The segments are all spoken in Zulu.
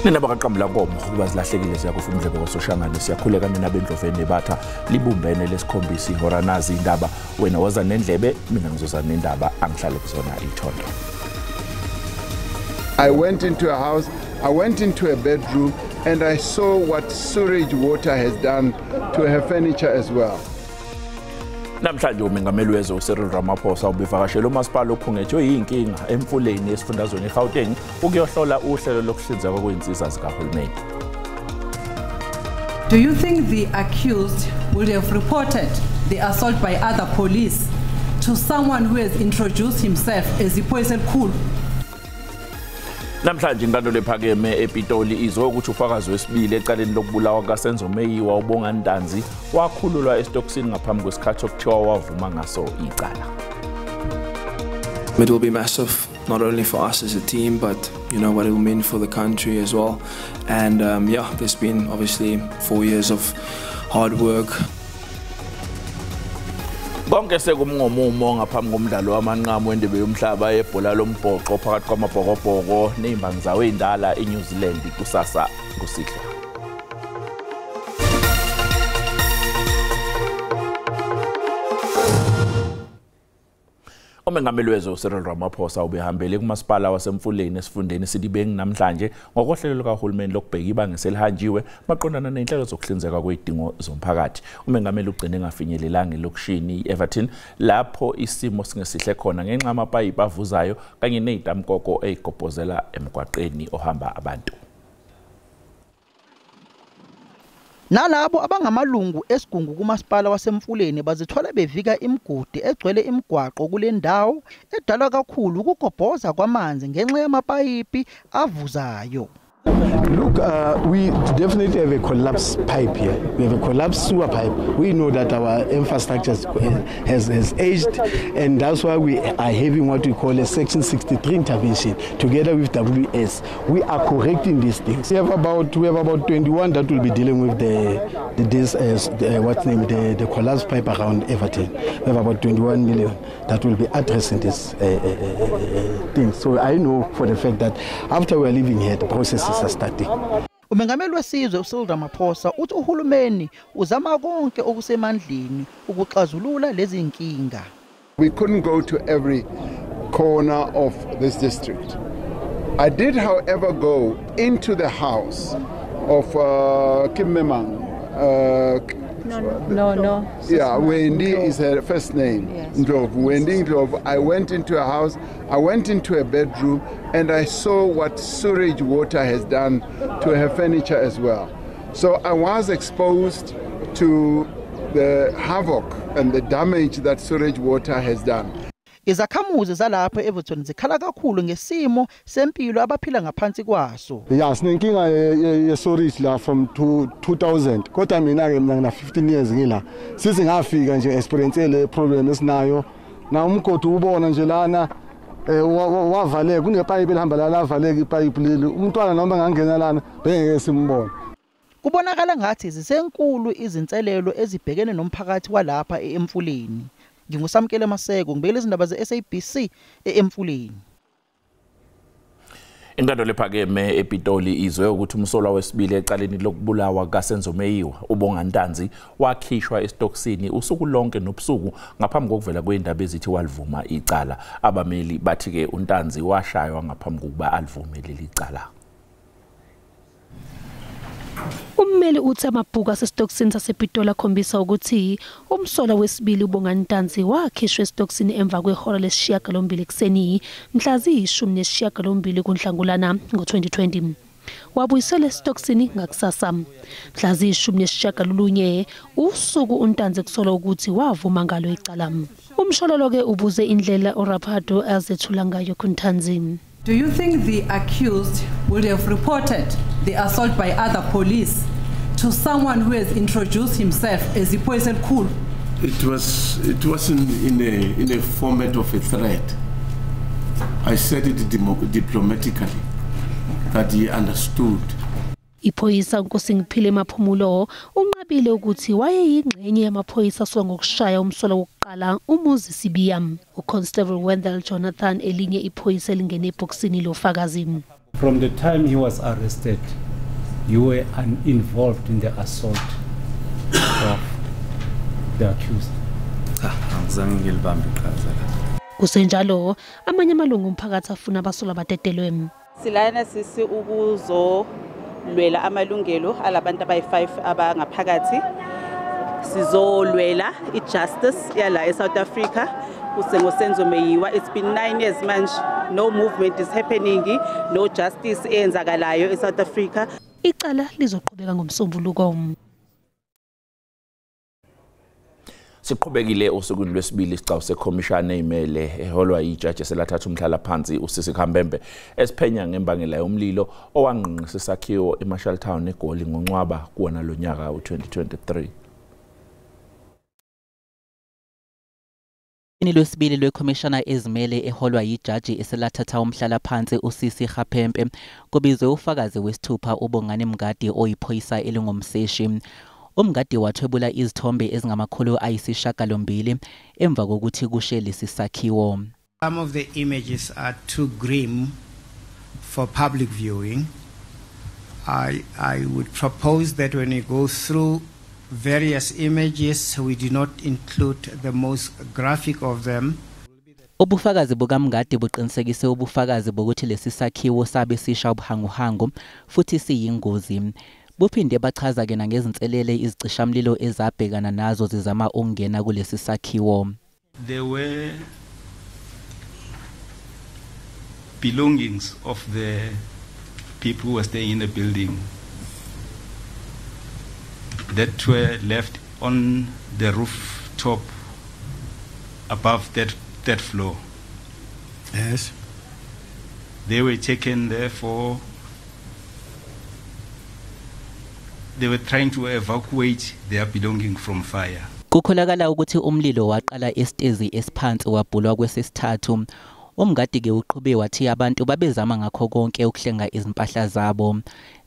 Nina bakaqambula nkomo ukuba zilahlekile siyakufumdlebe kososhangane siyakhuleka nina bendloveni batha libumbene lesikhombisi ihora nazi indaba wena waza nendlebe mina ngizoza nendaba angihlale kuzona ithondo. I went into a house, I went into a bedroom and I saw what sewage water has done to her furniture as well. Namhlanje umengameli wezwe uCyril Ramaphosa ubivakashela umasipala okhungethwe yinkinga emfuleni esifundazweni eGauteng ukuyohlola uhlelo lokuhlinzeka kweinsiza zikahulumeni. Do you think the accused would have reported the assault by other police to someone who has introduced himself as iPhoyisa elikhulu? Namhlanje inkantolo ephakeme ePitoli izwe ukuthi ufakazi wesibili ecaleni lokubulawa kaSenzo Meyiwa ubonga Ntanzi wakhululwa esitokisini ngaphambi kwesikhathi okuthiwa wavuma ngaso icala. It will be massive, not only for us as a team, but you know what it will mean for the country as well. And yeah, there's been obviously 4 years of hard work. Konke sekumngomumo ngaphambi komdlalo wamanqamu wendebe yomhlaba yebhola lombhoxo phakathi kwamabhokobhoko nezimbangi zawo endala eNew Zealand kusasa kusihlwa. Umengameli wezwe uCyril Ramaphosa ubehambele kumasipala wasemfuleni esifundeni Sidibeng namhlanje ngokohlelo lukahulumeni lokubheka ibanga selihanjiwe maqondana nenhlelo zokuhlinzeka kwezidingo zomphakathi. Umengameli ugcine engafinyelelanga elokushini iEverton lapho isimo singesihle khona ngenxa yamapayipi avuzayo kanye nezitamkoko ezigobhozela emgwaqeni ohamba abantu. Nalabo abangamalungu esigungu kumasipala wasemfuleni bazithola bevika imigodi egcwele imigwaqo kule ndawo edalwa kakhulu ukugobhoza kwamanzi ngenxa yamapayipi avuzayo. Look, we definitely have a collapsed pipe here. We have a collapsed sewer pipe. We know that our infrastructure has aged, and that's why we are having what we call a Section 63 intervention together with WS. We are correcting these things. We have about 21 that will be dealing with the collapsed pipe around Everton. We have about 21 million that will be addressing this thing. So I know for the fact that after we are living here, the processes are starting. Umengameli wesizwe uCyril Ramaphosa uthi uhulumeni uzama konke okusemandleni ukuxazulula lezi inkinga. We couldn't go to every corner of this district. I did, however, go into the house of Kim Memang. No. Yeah, Wendy is her first name. Yes. Wendy Ndlovu. I went into a house, I went into a bedroom, and I saw what sewage water has done to her furniture as well. So I was exposed to the havoc and the damage that sewage water has done. Izakhamuzi zalapha eEverton zikhala kakhulu ngesimo sempilo abaphila ngaphansi kwaso. Yes, nenkinga ye-storage la from 2000. Kodwa mina ngina 15 years ngila. Sithi ngafika nje experience le problem esinayo. Na umgodi ubona nje lana wavaleka kunepipe elihamba la lavaleka ipipe leli. Umntwana noma ngangena lana bengeke simbone. Kubonakala ngathi zisenkulu izinselelo ezibhekene nomphakathi walapha eMfuleni. Ngingusamkele Maseko ngibekele izindaba zeSABC eMfuleni. Inkantolo ephakeme ePitoli izwe ukuthi umsolwa wesibili ecaleni lokubulawa kaSenzo Meyiwa ubonga Ntanzi wakhishwa esitokisini usuku lonke nobusuku ngaphambi kokuvela kwendaba ezithi walivuma icala. Abameli bathi ke uNtanzi washaywa ngaphambi kokuba alivume leli cala. Ummeli uthi amabhuku asesitokisini sasePitoli akhombisa ukuthi umsolwa wesibili ubonga Ntanzi wakhishwa esitokisini emva kwehora lesishiyagalombili ekseni mhla ziyi-18 kuNhlangulana ngo-2020. Wabuyisela esitokisini ngakusasa mhla ziyi-19 usuku uNtanzi kusolwa ukuthi wavuma ngalo icala. Umshololo ke ubuze indlela uRapado azethula ngayo kuNtanzi. Do you think the accused would have reported the assault by other police to someone who has introduced himself as iPhoyisa elikhulu? It wasn't in a format of a threat. I said it diplomatically that he understood. Iphoyisa uNkosingiphile Maphumulo unqabile ukuthi wayeyingxenye yamaphoyisa asuka ngokushaya umsolwa wokuqala umuzi Sibiya. uConstable Wendell Jonathan elinye iphoyisa elingene ebhokisini lofakazi. From the time he was arrested, you were involved in the assault of the accused. Kusenjalo amanye amalungu omphakathi afuna abasolwa batetelwe. Silana sisi ukuzolwela amalungelo alabantu abayi5 abangaphakathi. Sizolwela ijustice yala eSouth Africa kusengosenzo meyiwa. It's been 9 years manje, no movement is happening, no justice eyenzakalayo eSouth Africa. Icala lizoqhubeka ngomsombuluko. Siqhubekile osukwini lwesibili isicaba sekhomishana eimele eholwa ijaji eselathatha umhlala phansi uSisi Khambembe esiphenya ngembangela yomlilo owangqinqisa isakhiwo eMarshall Town eGoli ngoNcwaba kuwona lonyaka u2023. Lwesibili lwekhomishana ezimele eholwa yijaji eselathatha umhlala phansi uSisi Khambembe kubizwe ufakazi wesithupha uBongani Mngadi oyiphoyisa elingomseshi. Umngadi wathwebula izithombe ezingamakhulu ayisishiyagalombili emva kokuthi kushe lesi sakhiwo. Some of the images are too grim for public viewing. I would propose that when we go through various images, we do not include the most graphic of them. Ubufakazi bukaMngadi buqinisekise ubufakazi bokuthi lesi sakhiwo sabe sisha ubuhanguhangu futhi siyingozi. Buphinde bachaza ke nangezinselele izicishamlilo ezabhekana nazo zizama ukungena kulesi sakhiwo. There were belongings of the people who were staying in the building that were left on the rooftop above that floor. Yes. They were taken there for. They were trying to evacuate their belongings from fire. Kukholakala ukuthi umlilo waqala esitezi esiphansi wabhulwa kwesesithathu. Umngadi ke uqhube wathi abantu babezama ngakho konke ukuhlenga izimpahla zabo.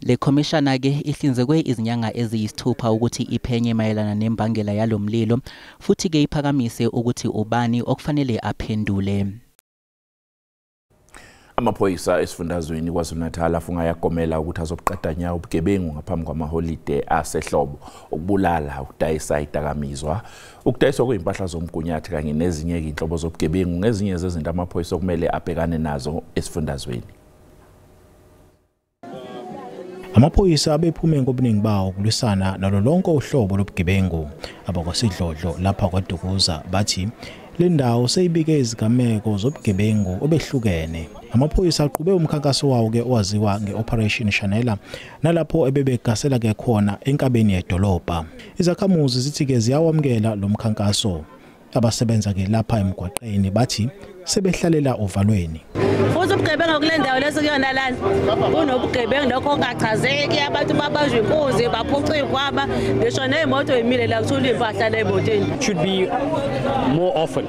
Le commissioner ke ihlinzekwe izinyanga eziyisithupha ukuthi iphenye mayelana nembangela yalomlilo futhi ke iphakamise ukuthi ubani okufanele aphendule. Amaphoyisa esifundazweni kwaZulu-Natal afunga yagomela ukuthi azoqeda nya ubugebengu ngaphambi kwamaholide asehlobo ukubulala ukudayisa idakamizwa ukudayiswa kwezimpahla zomgunyathi kanye nezinye inhlobo zobugebengu ngezinye zezinto amaphoyisa okumele abhekane nazo esifundazweni. Amaphoyisa abephume ngobuningi bawo kulwisana nalo lonke uhlobo lobugebengu abakwasidlodlo lapha kwaDukuza bathi le ndawo seyibike izigameko zobugebengu obehlukene. Amaphoyisa aqhube umkhankaso wawo ke owaziwa ngeOperation Chanela nalapho ebebegasela ke khona enkabeni yedolobha. Izakhamuzi zithi ke ziyawamkela lo mkhankaso. Abasebenza ke lapha emgwaqeni bathi sebehlalela ovalweni. Futhi ubugebengu kule ndawo lesikuyona lana kunobugebengu lokho kachazeki abantu babajwe inkunzi baphuca ikwaba besho nemoto emile la kuthula impahla leboteni. Should be more often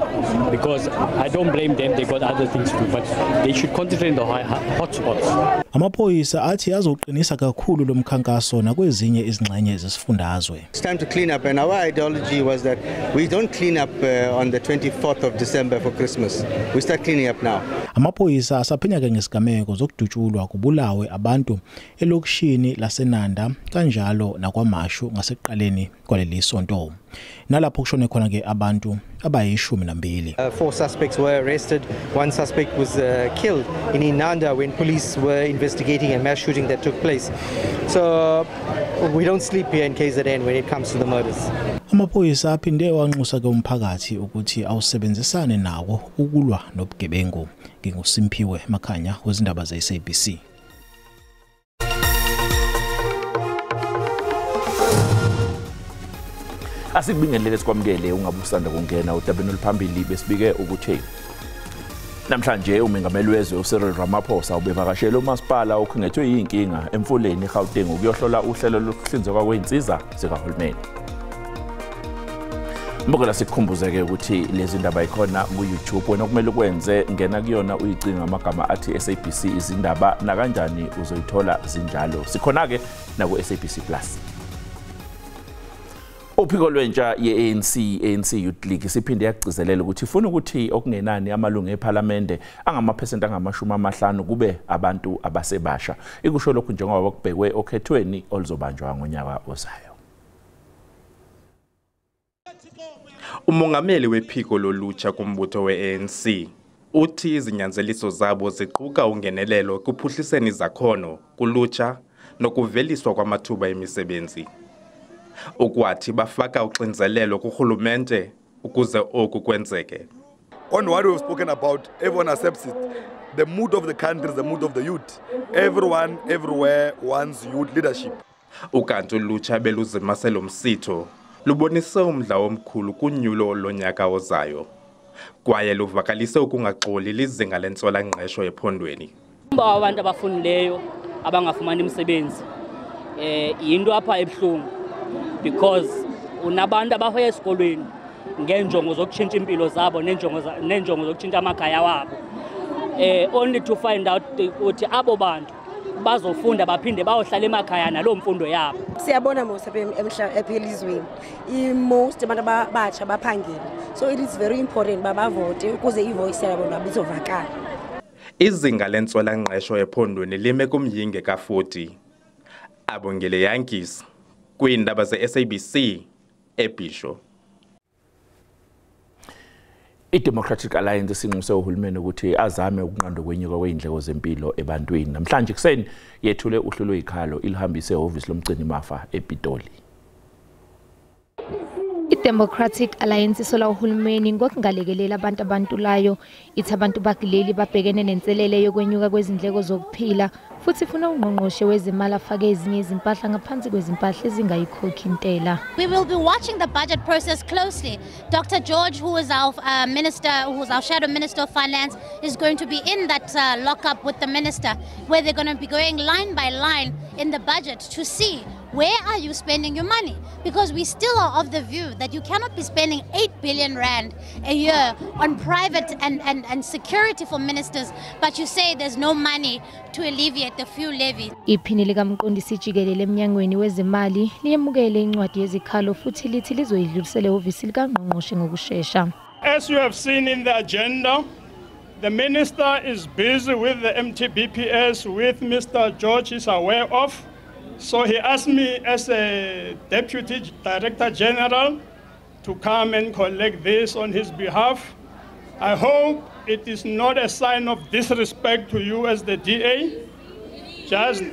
because I don't blame them, they got other things to do, but they should concentrate on the hotspots. Amaphoyisa athi azoqinisa kakhulu lo mkhankaso nakwezinye izingxenye zesifundazwe. It's time to clean up, and our ideology was that we don't clean up on the 24th of December for Christmas. We start cleaning up now. Amaphoyisa asaphenya ke ngesigameko zokudutshulwa kubulawe abantu elokishini laseNanda kanjalo nakwaMashu ngaseqaleni kwaleli sonto. Nalapho kushone khona ke abantu abayi12. 4 suspects were arrested. 1 suspect was killed in Inanda when police were investigating a mass shooting that took place. So we don't sleep here in KZN when it comes to the murders. Amaphoyisa aphinde wanxusa ke umphakathi ukuthi awusebenzisane nawo ukulwa nobugebengu. NginguSimpiwe Makhanya wezindaba zeSABC. Asikubingelele sikwamukele ungabusanda kungena utabeni oluphambili besibike ukuthi namhlanje umengameli wezwe uCyril Ramaphosa ubevakashela umasipala okhengethwe yinkinga emfuleni eGauteng ukuyohlola uhlelo lokuhlinzekwa kweinsiza zikahulumeni. Mbokela sikhumbuzeke ukuthi lezi ndaba ikhona ku YouTube wena kumele ukwenze ngena kuyona uyicinga amagama athi SABC izindaba na kanjani uzoyithola zinjalo. Sikhona ke na ku SABC Plus. Uphiko lwentsha ye-ANC Youth League siphinde yagcizelela ukuthi ifuna ukuthi okungenani amalungu eParliamente angamaphesenti angama50 kube abantu abasebasha. Ikusho lokhu njengoba kubhekwe okhethweni oluzobanjwa ngonyaka ozayo. Umongameli wephiko lolutsha kumbutho we-ANC uthi izinyanzeliso zabo ziquka ungenelelo kuphuhliseni izakhono kulutsha nokuveliswa kwamathuba emisebenzi. Ukwathi bafaka uxinzelelo kurhulumente ukuze oku kwenzeke. On what we've spoken about, everyone accepts it. The mood of the country is the mood of the youth. Everyone, everywhere wants youth leadership. Ukanti ulutsha beluzimase lo msitho lubonise umdla omkhulu kunyulo lonyaka ozayo. Kwaye luvakalise ukungaxoli lizinga lentswela-ngqesho ephondweni. Abantu abafundileyo abangafumani imisebenzi into apha ebuhlungu because unabantu abahoya esikolweni ngenjongo zokutshintsha impilo zabo nenjongo zokutshintsha amakhaya wabo. Only to find out ukuthi abo bantu bazofunda baphinde bayohlala emakhaya nalo mfundo yabo. Siyabona mose empilizweni most abantu abatsha baphangela, so it is very important babavote ukuze ivoice yabo nabizovakala. Izinga lentswela-ngqesho ephondweni lime kumyinge ka-40. Abongele Yankees kwiindaba ze-SABC eBhisho. I-Democratic Alliance sinxuse uhulumeni ukuthi azame ukunqanda ukwenyuka kwezindleko zempilo ebantwini. Namhlanje kuseni yethule uhlelo ikhalo ilihambise ehhovisi lomgcini mafa ePitoli. I-Democratic Alliance isola uhulumeni ngokungalekelela abantu abantulayo, ithi abantu bakileli babhekene nenselele yokwenyuka kwezindleko zokuphila futhi ifuna ungqongqoshe wezimali afake ezinye izimpahla ngaphansi kwezimpahla ezingayikhokhi intela. We will be watching the budget process closely. Dr. George, who is our shadow minister of finance, is going to be in that lockup with the minister, where they're going to be going line by line in the budget to see where are you spending your money? Because we still are of the view that you cannot be spending 8 billion rand a year on private and security for ministers, but you say there's no money to alleviate the fuel levy. Iphini likaMqondisi jikelele emnyangweni wezimali liyemukele incwadi yezikhalo futhi lithi lizoyidlulisela ehhovisi likangqongqoshe ngokushesha. As you have seen in the agenda, the minister is busy with the MTBPS, with Mr. George is aware of. So he asked me as a Deputy Director General to come and collect this on his behalf. I hope it is not a sign of disrespect to you as the DA. Just,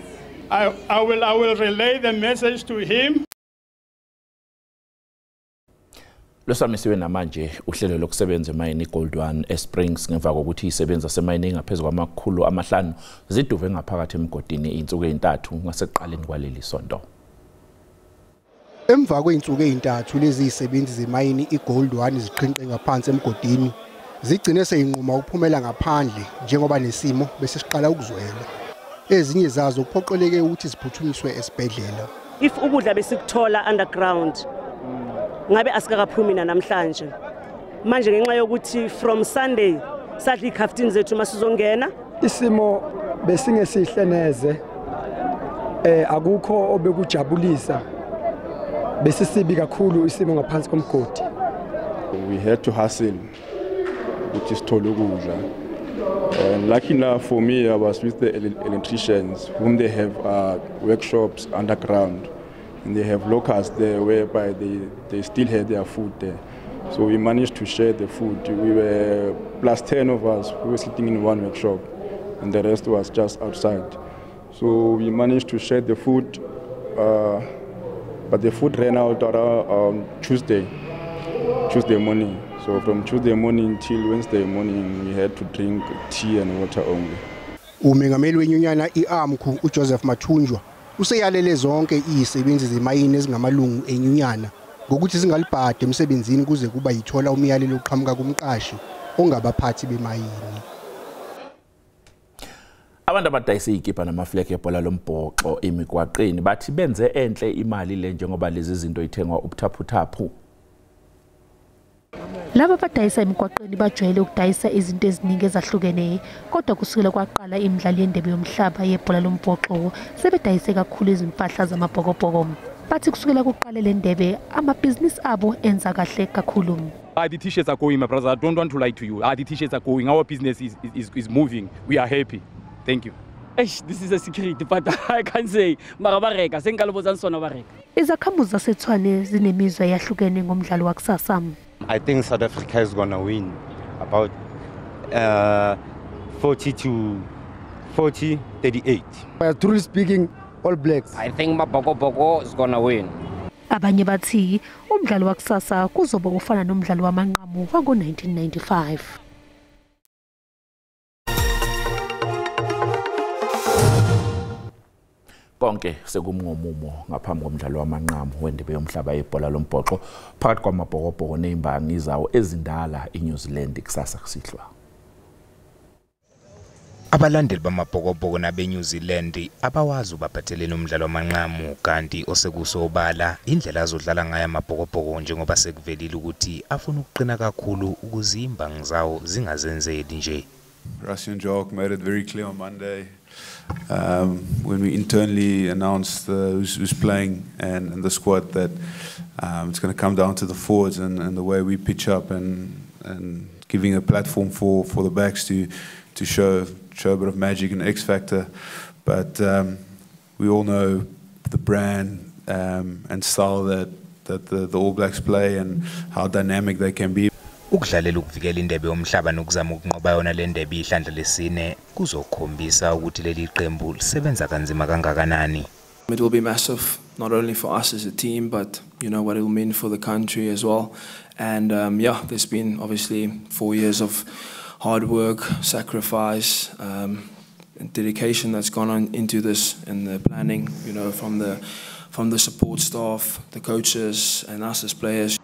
I will relay the message to him. Losamisiwe namanje uhlelo lokusebenza emayini iGoldwan eSprings ngemva kokuthi isebenza semayini engaphezulu kwama500 ziduve ngaphakathi emgodini izinsuku ezintathu ngasekuqaleni kwaleli sonto. Emva kweinsuku ezintathu lezi izisebenzi zemayini iGoldwan ziqhinqe ngaphansi emgodini zigcine seyinquma ukuphumela ngaphandle njengoba nesimo bese siqala ukuzwela. Ezinye zazo kuphoqeleke ukuthi ziphuthunyiswe esibhedlela. If ukudla besikuthola underground ngabe asikakaphumi namhlanje manje ngenxa yokuthi from Sunday sadli ikhaftini zethu masizongena isimo besingesihle neze akukho obekujabulisa besisibi kakhulu isimo ngaphansi komgodi. We had to hustle which is sithola ukudla, and lucky enough for me I was with the electricians whom they have workshops underground. And they have lockers there whereby they still had their food there. So we managed to share the food. We were plus 10 of us who were sitting in one workshop and the rest was just outside. So we managed to share the food, but the food ran out around Tuesday morning. So from Tuesday morning till Wednesday morning we had to drink tea and water only. Umengameli wenyunyana iAMCU uJoseph Mathunjwa useyalele zonke izisebenzi zemayini ezingamalungu enyunyana ngokuthi singalibhadi emsebenzini kuze kuba yithola umyalelo oqhamuka kumqashi ongabaphathi bemayini. Abantu abadayisa izikipa namaflegi ebhola lombhoxo emigwaqeni bathi benze enhle imali le njengoba lezi zinto ithengwa ubuthaphutaphu. Laba badayisa emigwaqeni bajwayele ukudayisa izinto eziningi ezahlukeneyo, kodwa kusukela kwaqala imidlalo yendebe yomhlaba yebhola lombhoxo sebedayise kakhulu izimpahla zamabhokobhoko. bathi kusukela kuqala le ndebe amabhizinisi abo enza kahle kakhulu. The t-shirts are going, my brother. I don't want to lie to you. The t-shirts are going. Our business is moving. We are happy. Thank you. This is a security, but I can't say. Izakhamuzi zaseTshwane zinemizwa yahlukene ngomdlalo wakusasa. I think South Africa is going to win about 40-38. Truly speaking, All Blacks. I think Maboko is going to win. Abanye bathi umdlalo wakusasa kuzoba kufana nomdlalo wamanqamu wango-1995. Konke sekumngomumo ngaphambi komdlalo wamanqamu wendebe yomhlaba yebhola lombhoxo phakathi kwamabhokobhoko nezimbangi zawo ezindala eNew Zealand kusasa kusihlwa. Abalandeli bamabhokobhoko nabeNew Zealand abawazi ubaphathelele umdlalo wamanqamu kanti osekusobala indlela azodlala ngayo amabhokobhoko njengoba sekuvelile ukuthi afuna ukuqina kakhulu ukuze imbangi zawo zingazenzeli nje. Russian Jock made it very clear on Monday when we internally announced who's playing and the squad that it's going to come down to the forwards and the way we pitch up and giving a platform for the backs to show a bit of magic and X factor. But we all know the brand and style that the All Blacks play and how dynamic they can be. Ukudlalela ukuvikela indebe yomhlaba nokuzama ukunqoba yona le ndebe ihlandla lesine kuzokhombisa ukuthi leli qembu lisebenza kanzima kangakanani. It will be massive, not only for us as a team, but you know what it will mean for the country as well. And yeah, there's been obviously 4 years of hard work, sacrifice, and dedication that's gone on into this and the planning. You know, from the support staff, the coaches, and us as players.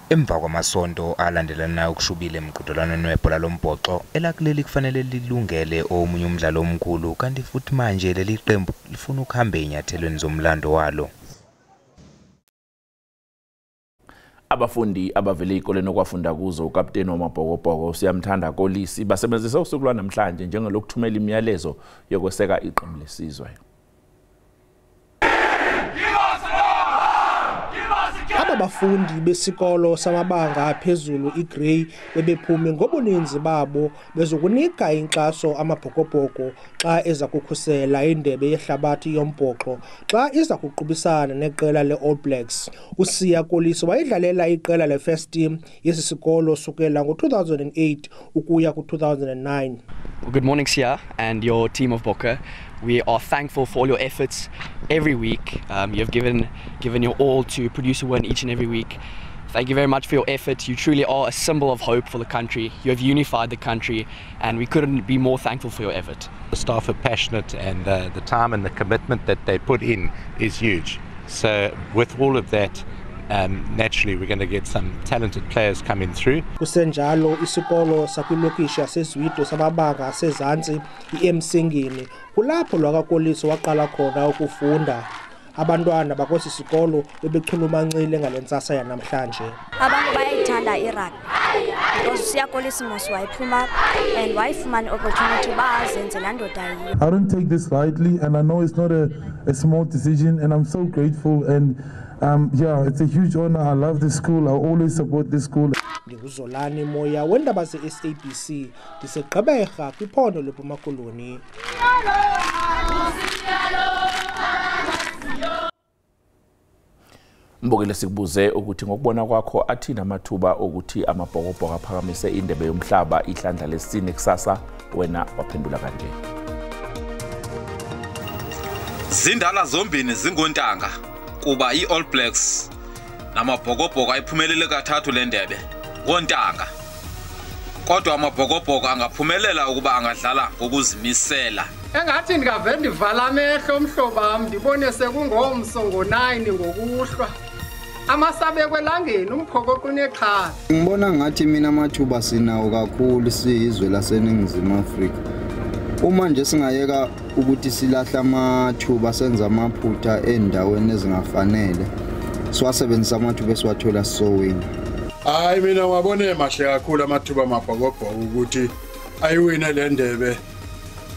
Emva kwamasonto alandelana ukushubile emqhudelwaneni webhola lombhoxo elakuleli kufanele lilungele omunye umdlalo omkhulu kanti futhi manje leli qembu lifuna ukuhamba enyathelweni zomlando walo. Abafundi abavele ikoleni okwafunda kuzo ukapteni wamabhokobhoko Siyamthanda Kolisi basebenzisa usuku lwanamhlanje njengelokuthumela imiyalezo yokweseka iqembu lesizwe. Abafundi besikolo samabanga aphezulu iGrey bebephume ngobuninzi babo bezokunika inkxaso amabhokobhoko xa eza kukhusela indebe yehlabathi yombhoxo xa iza kuqubisana neqela le-All Blacks. Usiya Kolisi wayedlalela iqela le-first team yesi sikolo sukela ngo-2008 ukuya ku-2009. Good morning, Sia, and your team of Bokke. We are thankful for all your efforts every week. You have given your all to produce a win each and every week. Thank you very much for your efforts. You truly are a symbol of hope for the country. You have unified the country, and we couldn't be more thankful for your effort. The staff are passionate, and the time and the commitment that they put in is huge. So with all of that, naturally we're going to get some talented players coming through. Kusenjalo isikolo sakwilokishi yaseZwide samabanga asezantsi iMsingini kulapho lwakaKolisi waqala khona ukufunda. Abantwana bakwesi sikolo bebechulumancile ngalentsasa yanamhlanje. Abantu bayayithanda irugby because Usiya Kolisi mos wayiphuma and wayifumana opportunity bazenze laa ndoda yiyo. I don't take this lightly, and I know it's not a small decision, and I'm so grateful, and yeah, it's a huge honor. I love this school. I always support this school. Ndinguzolani Moya wendaba ze-SABC ndiseGqeberha kwiphondo leMpuma Koloni. Mbokile sikubuze ukuthi ngokubona kwakho athina amathuba ukuthi amabhokobhoko aphakamise indebe yomhlaba ihlandla lesine kusasa, wena waphendula kanje. Zindala zombini zingontanga kuba iAll Blacks namabhokobhoko ayiphumelele kathathu le ndebe ngontanga. Kodwa amabhokobhoko angaphumelela ukuba angadlala ngokuzimisela. Engathi ndingave ndivala amehlo umhlobam ndibone sekungomso ngo9 ngokuhlwa. Amasabekwe elangeni umphokoqo unexhala. Ngibona ngathi mina amathuba sinawo kakhulu siyizwe laseNingizimu Afrika. Uma nje singayeka ukuthi silahla amathuba senza amaphutha endaweni ezingafanele. Siwasebenzisa amathuba esiwathola sowini. Hayi mina ngabone mahle kakhulu amathuba amabhokobhoko ukuthi ayiwina le ndebe.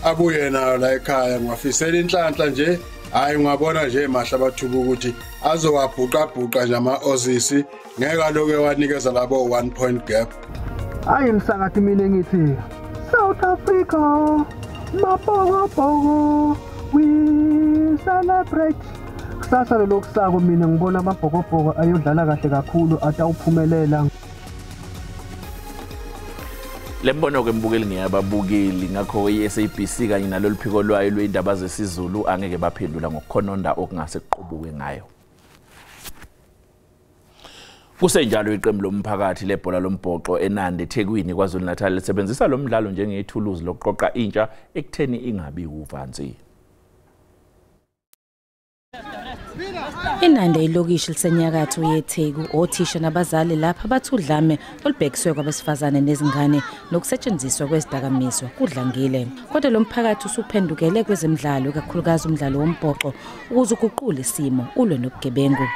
Abuye nayo la ekhaya ngwafisela inhlanhla nje hayi ngabona nje Mahla Mathuba ukuthi azowabhuqa nje ama-Aussies ngeke aloke wanikeza labo 1 point gap. Hayi msakathi mina ngithi South Africa mabhokobhoko we celebrate. Kusasa lokusako mina ngibona amabhokobhoko ayodlala kahle kakhulu atawuphumelela. Lembono ke mbukeli ngiyababukeli ngakho iSABC kanye nalolu phiko lwayo lweindaba zesiZulu angeke baphendula ngokukhononda okungase kuqubuke ngayo. Kusenjalo iqembu lomphakathi lebhola lombhoxo eNandi eThekwini KwaZulu-Natal lisebenzisa lo mdlalo njengethuluzi lokuqoqa intsha ekutheni ingabi uvanzi. Inandi ilokishi lisenyakatho yeTheku othisha nabazali lapha bathudlame olubhekiswe kwabesifazane nezingane nokusetshenziswa kwezidakamizwa kudlangile. Kodwa lo mphakathi usuphendukele kwezemidlalo kakhulukazi umdlalo wombhoxo ukuze uguqule isimo ulwe nobugebengu.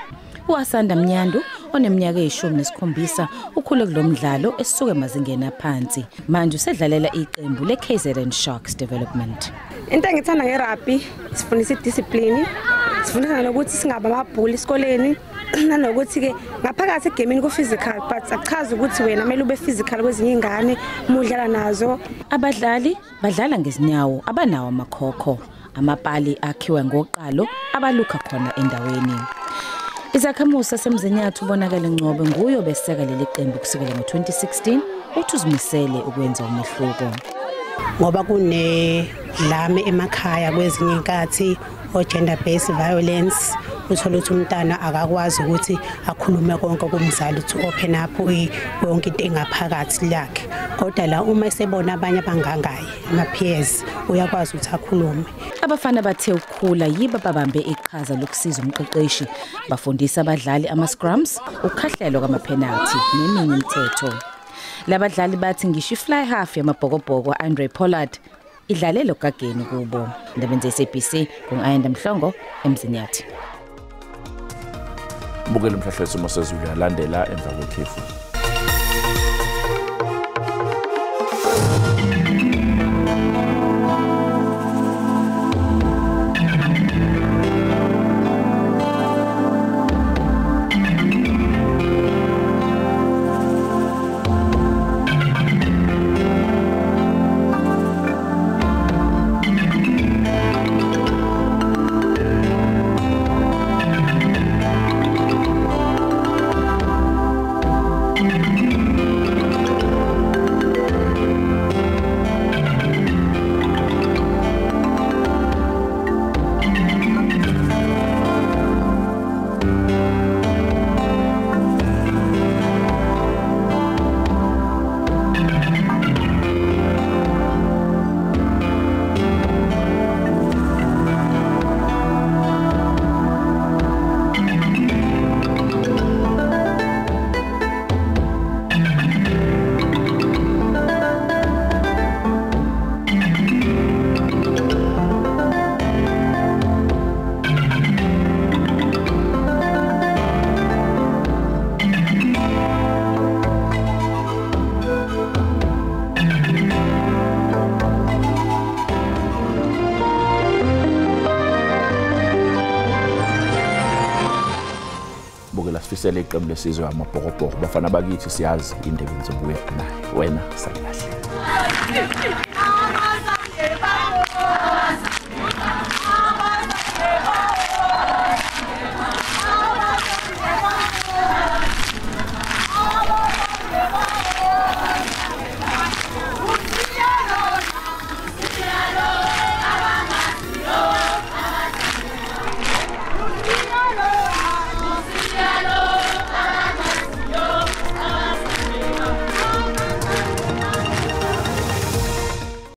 uAsanda Mnyandu oneminyaka e17 ukhule kulomdlalo esuke emazingeni aphansi. Manje usedlalela iqembu leKZN Sharks Development. Into engithanda ngerugby sifundisa idiscipline, sifundisa nokuthi singaba amabhuli esikoleni nanokuthi ke ngaphakathi egamini ku physical but achaza ukuthi wena kumele ube physical kwezinye ingane umudlala nazo. Abadlali badlala ngezinyawo abanawo amakhokho, amapali akhiwe ngoqalo abaluka khona endaweni. Izakhamuzi semzinyathu ubonakala Ngcobe nguye obeseka leli qembu kusukela ngo2016 uthi uzimisele ukwenza umehluko. Ngoba kunedlame emakhaya kwezinye inkathi gender based violence uthola ukuthi umntana akakwazi ukuthi akhulume konke kumzali to open up yonke into engaphakathi lakhe. Kodwa la uma esebona abanye abangangaye ama peers uyakwazi ukuthi akhulume. Abafana bathe ukukhula yiba babambe iqhaza lokusiza umqeqeshi bafundisa abadlali ama scrums, ukukhahlelwa kwama penalty neminye imithetho. Labadlali bathi ngisho fly half yamabhokobhoko Andre Pollard idlalelo gageni kubo. Indaba zeSABC kungayenza Mhlongo emzinyathi. Mbukela umhlahlo wesimo sezulu yalandela emva kwekhefu. Sifisele iqembu lesizwe amabhokobhoko bafana bakithi siyazi indebe ngizobuya naye wena sakahle.